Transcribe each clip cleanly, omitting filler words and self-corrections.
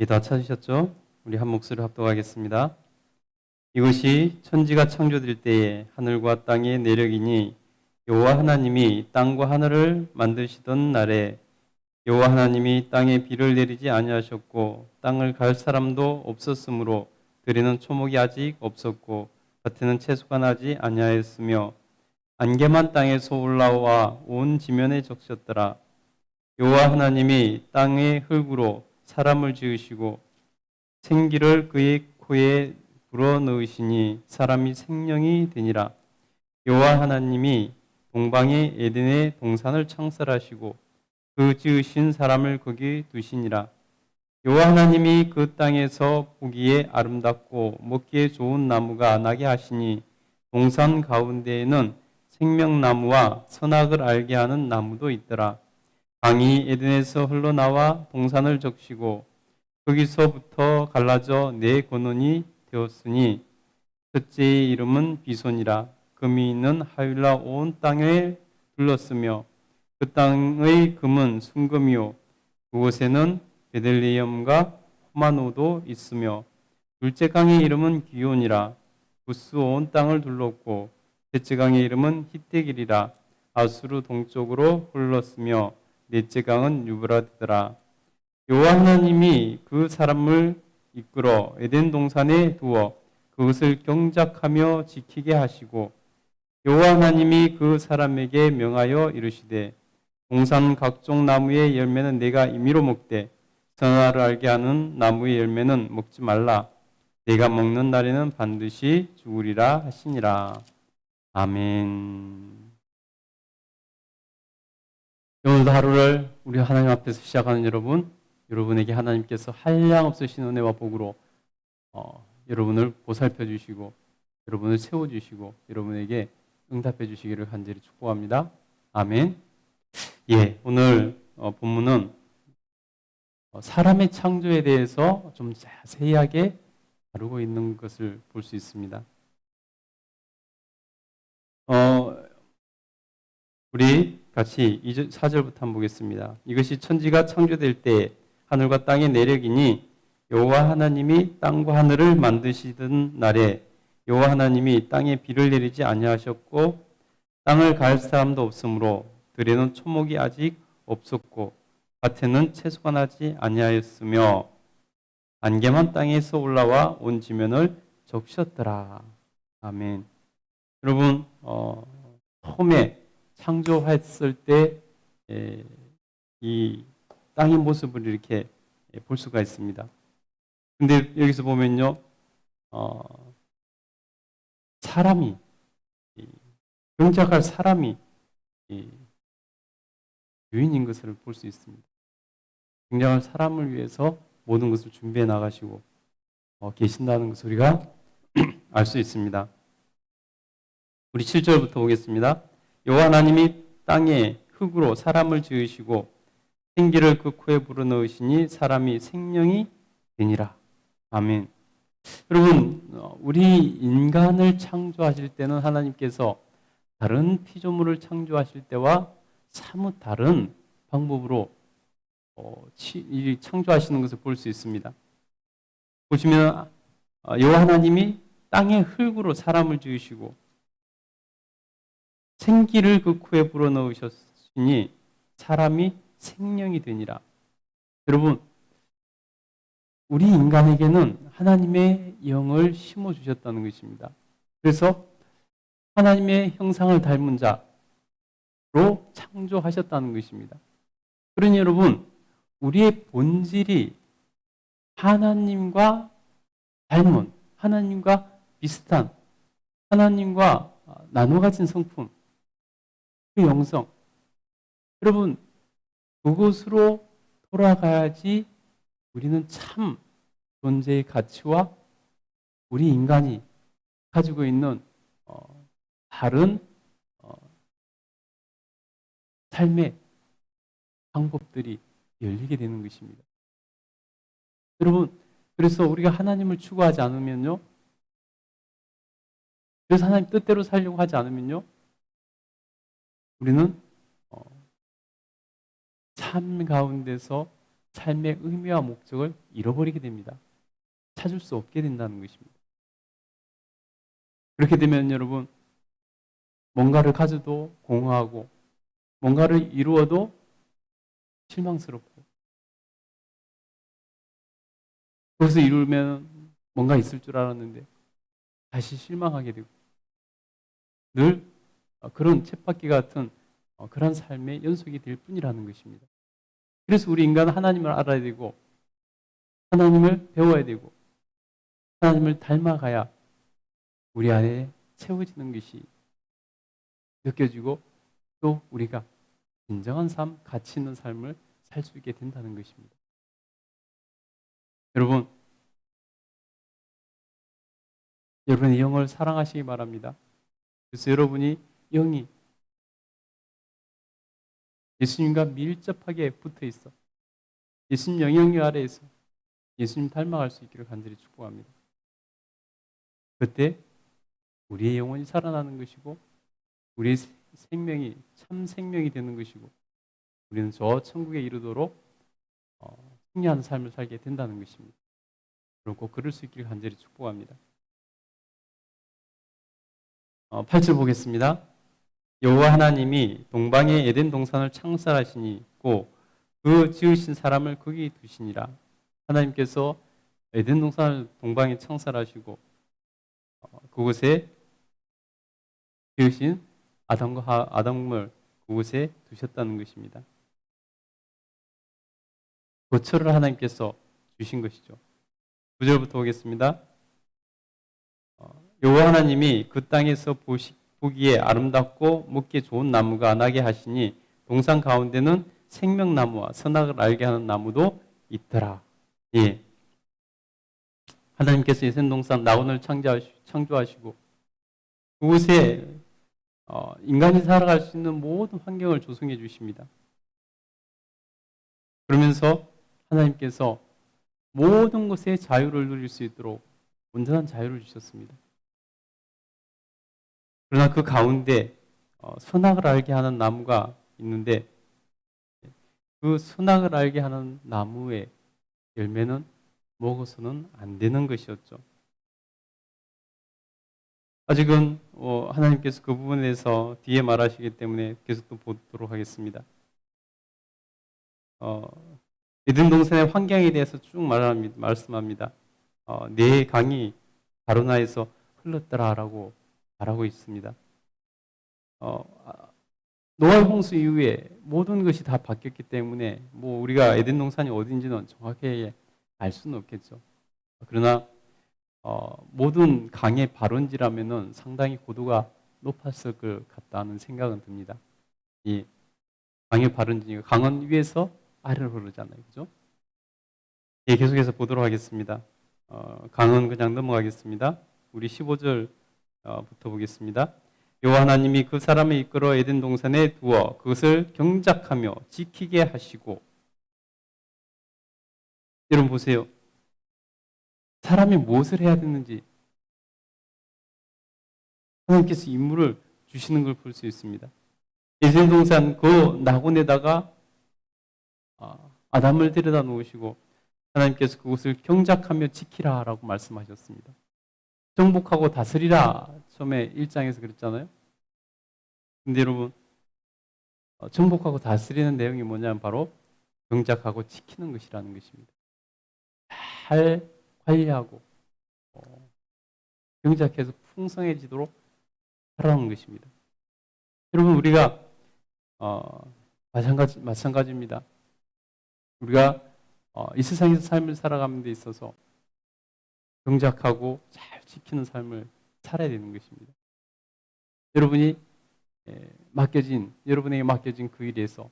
예, 다 찾으셨죠? 우리 한 목소리로 합독하겠습니다. 이것이 천지가 창조될 때에 하늘과 땅의 내력이니 여호와 하나님이 땅과 하늘을 만드시던 날에 여호와 하나님이 땅에 비를 내리지 아니하셨고 땅을 갈 사람도 없었으므로 들에는 초목이 아직 없었고 밭에는 채소가 나지 아니하였으며 안개만 땅에서 올라와 온 지면에 적셨더라. 여호와 하나님이 땅의 흙으로 사람을 지으시고 생기를 그의 코에 불어넣으시니 사람이 생명이 되니라. 여호와 하나님이 동방의 에덴의 동산을 창설하시고 그 지으신 사람을 거기 두시니라. 여호와 하나님이 그 땅에서 보기에 아름답고 먹기에 좋은 나무가 나게 하시니 동산 가운데에는 생명나무와 선악을 알게 하는 나무도 있더라. 강이 에덴에서 흘러나와 동산을 적시고 거기서부터 갈라져 네 권원이 되었으니 첫째의 이름은 비손이라. 금이 있는 하윌라 온 땅에 둘렀으며 그 땅의 금은 순금이요 그곳에는 베들레헴과 호마노도 있으며 둘째 강의 이름은 기온이라. 구스 온 땅을 둘렀고 셋째 강의 이름은 히데길이라. 아수르 동쪽으로 흘렀으며 넷째 강은 유브라드더라. 여호와 하나님이 그 사람을 이끌어 에덴 동산에 두어 그것을 경작하며 지키게 하시고 여호와 하나님이 그 사람에게 명하여 이르시되 동산 각종 나무의 열매는 내가 임의로 먹되 선악을 알게 하는 나무의 열매는 먹지 말라. 내가 먹는 날에는 반드시 죽으리라 하시니라. 아멘. 오늘도 하루를 우리 하나님 앞에서 시작하는 여러분에게 하나님께서 한량없으신 은혜와 복으로 여러분을 보살펴 주시고 여러분을 세워주시고 여러분에게 응답해 주시기를 간절히 축복합니다. 아멘. 예, 오늘 본문은 사람의 창조에 대해서 좀 자세하게 다루고 있는 것을 볼 수 있습니다. 우리 같이 4절부터 한번 보겠습니다. 이것이 천지가 창조될 때 하늘과 땅의 내력이니 여호와 하나님이 땅과 하늘을 만드시던 날에 여호와 하나님이 땅에 비를 내리지 아니하셨고 땅을 갈 사람도 없으므로 들에는 초목이 아직 없었고 밭에는 채소가 나지 아니하였으며 안개만 땅에서 올라와 온 지면을 적셨더라. 아멘. 여러분 처음에 창조했을 때 이 땅의 모습을 이렇게 볼 수가 있습니다. 근데 여기서 보면요, 사람이 경작할 사람이 유인인 것을 볼 수 있습니다. 경작할 사람을 위해서 모든 것을 준비해 나가시고 계신다는 것을 우리가 알 수 있습니다. 우리 7절부터 보겠습니다. 여호와 하나님이 땅에 흙으로 사람을 지으시고 생기를 그 코에 불어넣으시니 사람이 생명이 되니라. 아멘. 여러분, 우리 인간을 창조하실 때는 하나님께서 다른 피조물을 창조하실 때와 사뭇 다른 방법으로 창조하시는 것을 볼 수 있습니다. 보시면 여호와 하나님이 땅의 흙으로 사람을 지으시고 생기를 그 코에 불어넣으셨으니 사람이 생명이 되니라. 여러분, 우리 인간에게는 하나님의 영을 심어주셨다는 것입니다. 그래서 하나님의 형상을 닮은 자로 창조하셨다는 것입니다. 그러니 여러분, 우리의 본질이 하나님과 닮은, 하나님과 비슷한, 하나님과 나눠 가진 성품, 그 영성. 여러분, 그곳으로 돌아가야지 우리는 참 존재의 가치와 우리 인간이 가지고 있는 다른 삶의 방법들이 열리게 되는 것입니다. 여러분, 그래서 우리가 하나님을 추구하지 않으면요, 그래서 하나님 뜻대로 살려고 하지 않으면요, 우리는 삶 가운데서 삶의 의미와 목적을 잃어버리게 됩니다. 찾을 수 없게 된다는 것입니다. 그렇게 되면 여러분, 뭔가를 가져도 공허하고 뭔가를 이루어도 실망스럽고 그것을 이루면 뭔가 있을 줄 알았는데 다시 실망하게 되고 늘 그런 쳇바퀴 같은 그런 삶의 연속이 될 뿐이라는 것입니다. 그래서 우리 인간은 하나님을 알아야 되고 하나님을 배워야 되고 하나님을 닮아가야 우리 안에 채워지는 것이 느껴지고 또 우리가 진정한 삶, 가치 있는 삶을 살 수 있게 된다는 것입니다. 여러분, 여러분의 영을 사랑하시기 바랍니다. 그래서 여러분이 영이 예수님과 밀접하게 붙어 있어 예수님 영향력 아래에서 예수님 닮아갈 수 있기를 간절히 축복합니다. 그때 우리의 영혼이 살아나는 것이고 우리의 생명이 참 생명이 되는 것이고 우리는 저 천국에 이르도록 승리하는 삶을 살게 된다는 것입니다. 그리고 그럴 수 있기를 간절히 축복합니다. 8절 보겠습니다. 여호와 하나님이 동방의 에덴 동산을 창설하시니고 그 지으신 사람을 거기 두시니라. 하나님께서 에덴 동산을 동방에 창설하시고 그곳에 지으신 아담과 아담을 그곳에 두셨다는 것입니다. 거처를 하나님께서 주신 것이죠. 9절부터 보겠습니다. 여호와 하나님이 그 땅에서 보기에 아름답고 먹기에 좋은 나무가 나게 하시니 동산 가운데는 생명나무와 선악을 알게 하는 나무도 있더라. 예. 하나님께서 에덴 동산 나원을 창조하시고 그곳에 인간이 살아갈 수 있는 모든 환경을 조성해 주십니다. 그러면서 하나님께서 모든 것에 자유를 누릴 수 있도록 온전한 자유를 주셨습니다. 그러나 그 가운데 선악을 알게 하는 나무가 있는데 그 선악을 알게 하는 나무의 열매는 먹어서는 안 되는 것이었죠. 아직은 하나님께서 그 부분에 대해서 뒤에 말하시기 때문에 계속 또 보도록 하겠습니다. 에덴 동산의 환경에 대해서 쭉 말씀합니다. 네 강이 가로나에서 흘렀더라라고 말하고 있습니다. 노아의 홍수 이후에 모든 것이 다 바뀌었기 때문에 우리가 에덴 동산이 어딘지는 정확하게 알 수는 없겠죠. 그러나 모든 강의 발원지라면은 상당히 고도가 높았을 것 같다는 생각은 듭니다. 이 강의 발원지가 강은 위에서 아래로 흐르잖아요, 그죠? 예, 계속해서 보도록 하겠습니다. 강은 그냥 넘어가겠습니다. 우리 15절부터 보겠습니다. 여호와 하나님이 그 사람을 이끌어 에덴 동산에 두어 그것을 경작하며 지키게 하시고 여러분 보세요. 사람이 무엇을 해야 되는지 하나님께서 임무를 주시는 걸 볼 수 있습니다. 에덴 동산 그 낙원에다가 아담을 데려다 놓으시고 하나님께서 그곳을 경작하며 지키라라고 말씀하셨습니다. 정복하고 다스리라 처음에 1장에서 그랬잖아요. 근데 여러분 정복하고 다스리는 내용이 뭐냐면 바로 경작하고 지키는 것이라는 것입니다. 잘 관리하고 경작해서 풍성해지도록 하라는 것입니다. 여러분 우리가 마찬가지입니다. 우리가 이 세상에서 삶을 살아가는 데 있어서 경작하고 잘 지키는 삶을 살아야 되는 것입니다. 여러분에게 맡겨진 그 일에서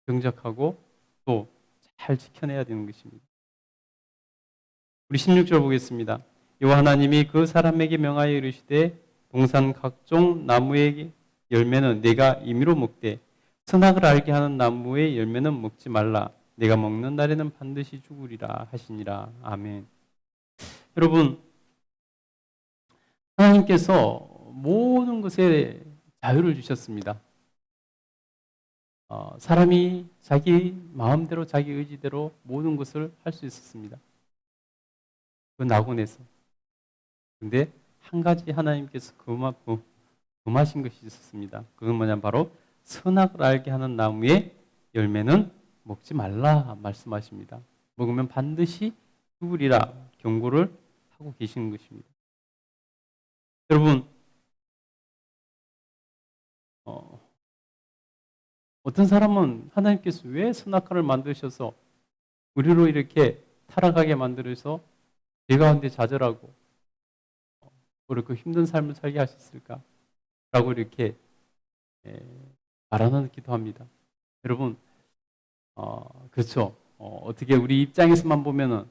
경작하고 또 잘 지켜내야 되는 것입니다. 우리 16절 보겠습니다. 여호와 하나님이 그 사람에게 명하여 이르시되 동산 각종 나무의 열매는 내가 임의로 먹되 선악을 알게 하는 나무의 열매는 먹지 말라. 내가 먹는 날에는 반드시 죽으리라 하시니라. 아멘. 여러분 하나님께서 모든 것에 자유를 주셨습니다. 사람이 자기 마음대로 자기 의지대로 모든 것을 할 수 있었습니다. 그 낙원에서. 근데 한 가지 하나님께서 금하신 것이 있었습니다. 그건 뭐냐면 바로 선악을 알게 하는 나무의 열매는 먹지 말라 말씀하십니다. 먹으면 반드시 죽으리라 경고를 하고 계시는 것입니다. 여러분, 어떤 사람은 하나님께서 왜 선악과를 만드셔서 우리로 이렇게 타락하게 만들어서 죄 가운데 좌절하고 그렇고 힘든 삶을 살게 하셨을까? 라고 이렇게 말하기도 합니다. 여러분, 그렇죠. 어떻게 우리 입장에서만 보면은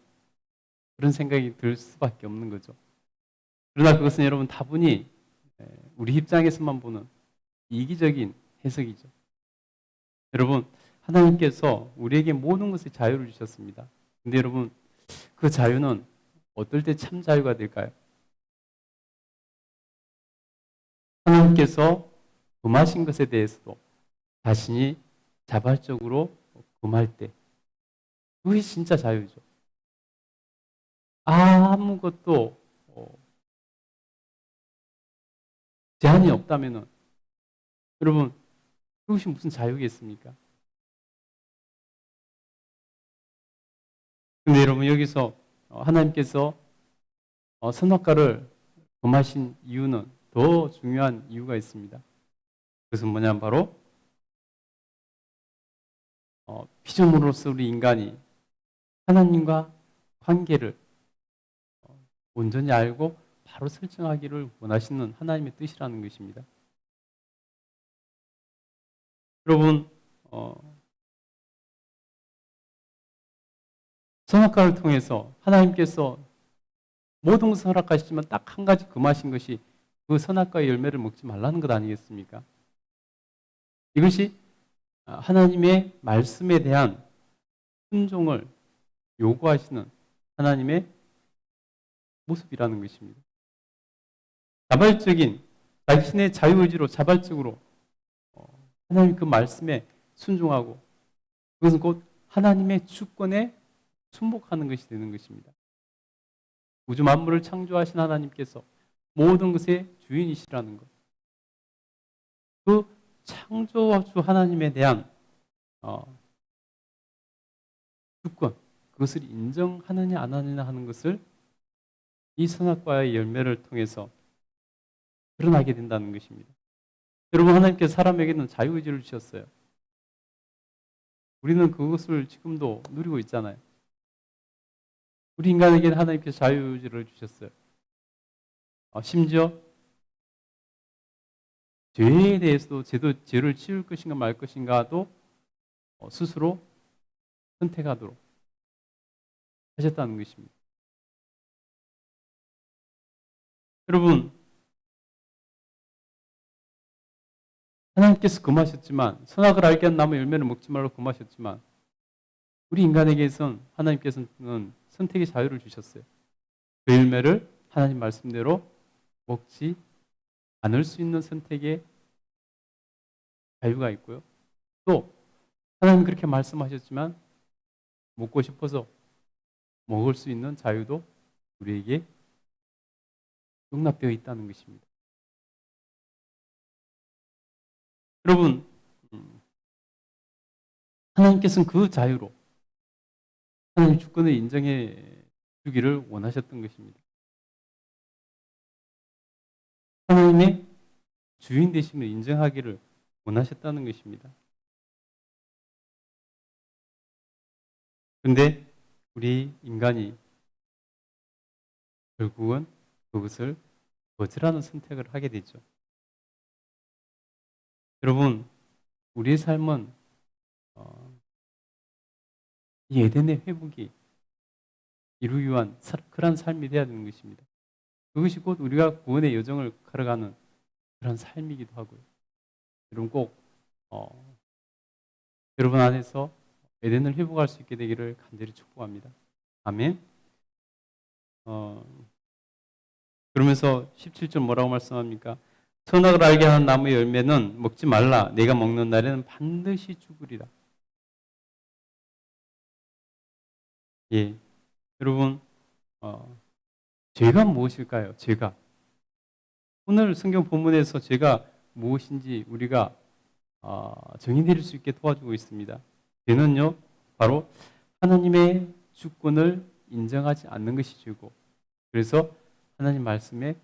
그런 생각이 들 수밖에 없는 거죠. 그러나 그것은 여러분 다분히 우리 입장에서만 보는 이기적인 해석이죠. 여러분, 하나님께서 우리에게 모든 것에 자유를 주셨습니다. 근데 여러분, 그 자유는 어떨 때 참 자유가 될까요? 하나님께서 금하신 것에 대해서도 자신이 자발적으로 금할 때, 그게 진짜 자유죠. 아무것도 제한이 없다면은, 여러분, 그것이 무슨 자유겠습니까? 근데 여러분, 여기서 하나님께서 선악과를 금하신 이유는 더 중요한 이유가 있습니다. 그것은 뭐냐면 바로 피조물로서 우리 인간이 하나님과 관계를 온전히 알고 바로 설정하기를 원하시는 하나님의 뜻이라는 것입니다. 여러분, 선악과를 통해서 하나님께서 모든 것을 허락하시지만 딱 한 가지 금하신 것이 그 선악과의 열매를 먹지 말라는 것 아니겠습니까? 이것이 하나님의 말씀에 대한 순종을 요구하시는 하나님의 모습이라는 것입니다. 자발적인 자신의 자유의지로 자발적으로 하나님 그 말씀에 순종하고 그것은 곧 하나님의 주권에 순복하는 것이 되는 것입니다. 우주 만물을 창조하신 하나님께서 모든 것의 주인이시라는 것. 그 창조주 하나님에 대한 주권, 그것을 인정하느냐 안 하느냐 하는 것을 이 선악과의 열매를 통해서 드러나게 된다는 것입니다. 여러분, 하나님께서 사람에게는 자유의지를 주셨어요. 우리는 그것을 지금도 누리고 있잖아요. 우리 인간에게는 하나님께서 자유의지를 주셨어요. 심지어 죄에 대해서도 죄를 치울 것인가 말 것인가도 스스로 선택하도록 하셨다는 것입니다. 여러분, 하나님께서 금하셨지만 선악을 알게 한 나무 열매를 먹지 말라고 금하셨지만 우리 인간에게선 하나님께서는 선택의 자유를 주셨어요. 그 열매를 하나님 말씀대로 먹지 않을 수 있는 선택의 자유가 있고요. 또 하나님 그렇게 말씀하셨지만 먹고 싶어서 먹을 수 있는 자유도 우리에게 용납되어 있다는 것입니다. 여러분, 하나님께서는 그 자유로 하나님 주권을 인정해 주기를 원하셨던 것입니다. 하나님의 주인 되심을 인정하기를 원하셨다는 것입니다. 그런데 우리 인간이 결국은 그것을 거절하는 선택을 하게 되죠. 여러분, 우리의 삶은 이 에덴의 회복이 이루기 위한 그런 삶이 되어야 되는 것입니다. 그것이 곧 우리가 구원의 여정을 걸어가는 그런 삶이기도 하고요. 여러분 꼭 여러분 안에서 에덴을 회복할 수 있게 되기를 간절히 축복합니다. 아멘. 그러면서 17절 뭐라고 말씀합니까? 선악을 알게 하는 나무의 열매는 먹지 말라. 내가 먹는 날에는 반드시 죽으리라. 예, 여러분, 죄가 무엇일까요? 죄가. 오늘 성경 본문에서 죄가 무엇인지 우리가 정의 내릴 수 있게 도와주고 있습니다. 죄는요, 바로 하나님의 주권을 인정하지 않는 것이 죄고, 그래서 하나님 말씀에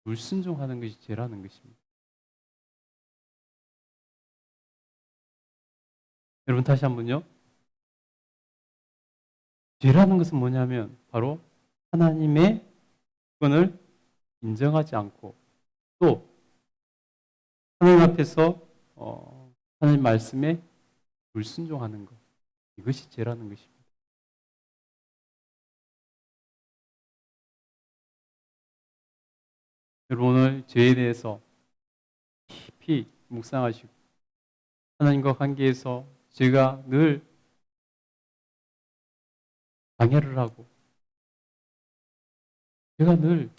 불순종하는 것이 죄라는 것입니다. 여러분 다시 한번요. 죄라는 것은 뭐냐면 바로 하나님의 주권을 인정하지 않고 또 하나님 앞에서 하나님 말씀에 불순종하는 것, 이것이 죄라는 것입니다. 여러분 오늘 죄에 대해서 깊이 묵상하시고 하나님과 관계에서 제가 늘 방해를 하고 제가 늘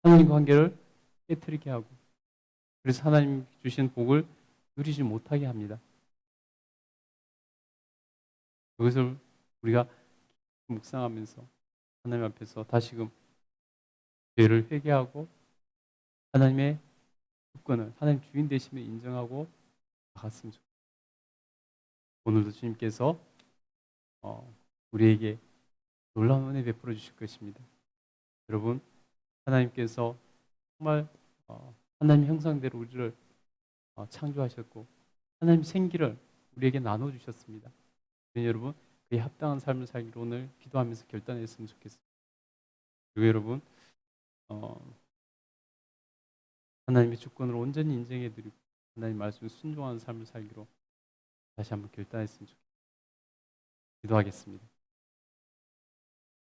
하나님과 관계를 깨뜨리게 하고 그래서 하나님 주신 복을 누리지 못하게 합니다. 그것을 우리가 묵상하면서 하나님 앞에서 다시금 죄를 회개하고 하나님의 주권을 하나님 주인 되심을 인정하고 나갔으면 좋겠습니다. 오늘도 주님께서 우리에게 놀라운 은혜 베풀어 주실 것입니다. 여러분 하나님께서 정말 하나님 형상대로 우리를 창조하셨고 하나님 생기를 우리에게 나눠주셨습니다. 여러분 그에 합당한 삶을 살기로 오늘 기도하면서 결단했으면 좋겠습니다. 그리고 여러분 하나님의 주권을 온전히 인정해드리고 하나님 말씀에 순종하는 삶을 살기로 다시 한번 결단했으면 좋겠습니다. 기도하겠습니다.